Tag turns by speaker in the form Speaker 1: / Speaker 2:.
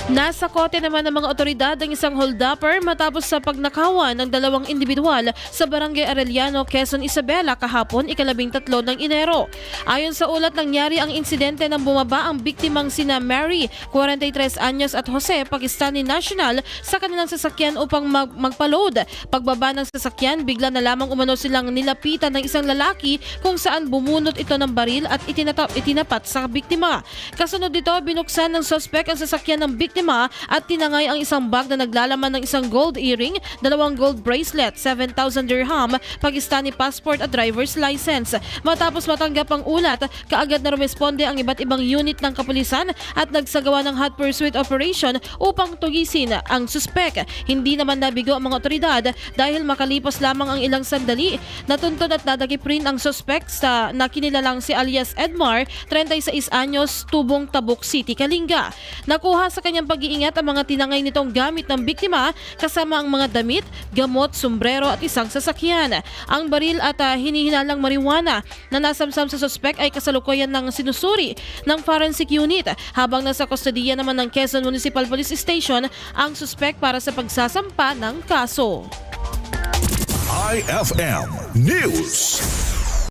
Speaker 1: Nasa kote naman ng mga otoridad ang isang holdupper matapos sa pagnakawan ng dalawang individual sa Barangay Arellano, Quezon Isabela kahapon ika-13 ng Enero. Ayon sa ulat, nangyari ang insidente nang bumaba ang biktimang sina Mary, 43 anyos at Jose, Pakistani national sa kanilang sasakyan upang magpa-load. Pagbaba ng sasakyan, bigla na lamang umano silang nilapitan ng isang lalaki kung saan bumunot ito ng baril at itinapat sa biktima. Kasunod dito, binuksan ng suspect ang sasakyan ng biktima at tinangay ang isang bag na naglalaman ng isang gold earring, 2 gold bracelet, 7,000 dirham, Pakistani passport at driver's license. Matapos matanggap ang ulat, kaagad na rumesponde ang iba't ibang unit ng kapulisan at nagsagawa ng hot pursuit operation upang tugisin ang suspect. Hindi naman nabigo ang mga otoridad dahil makalipas lamang ang ilang sandali, natuntun at nadagip rin ang suspect sa nakinilalang si alias Edmar, 36 anyos, Tubong Tabuk City, Kalinga. Nakuha sa kanyang pag-iingat ang mga tinangay nitong gamit ng biktima kasama ang mga damit, gamot, sombrero at isang sasakyan. Ang baril at hinihinalang marijuana na nasamsam sa suspect ay kasalukuyan ng sinusuri ng forensic unit habang nasa kustodiya naman ng Quezon Municipal Police Station ang suspect para sa pagsasampa ng kaso.
Speaker 2: IFM News.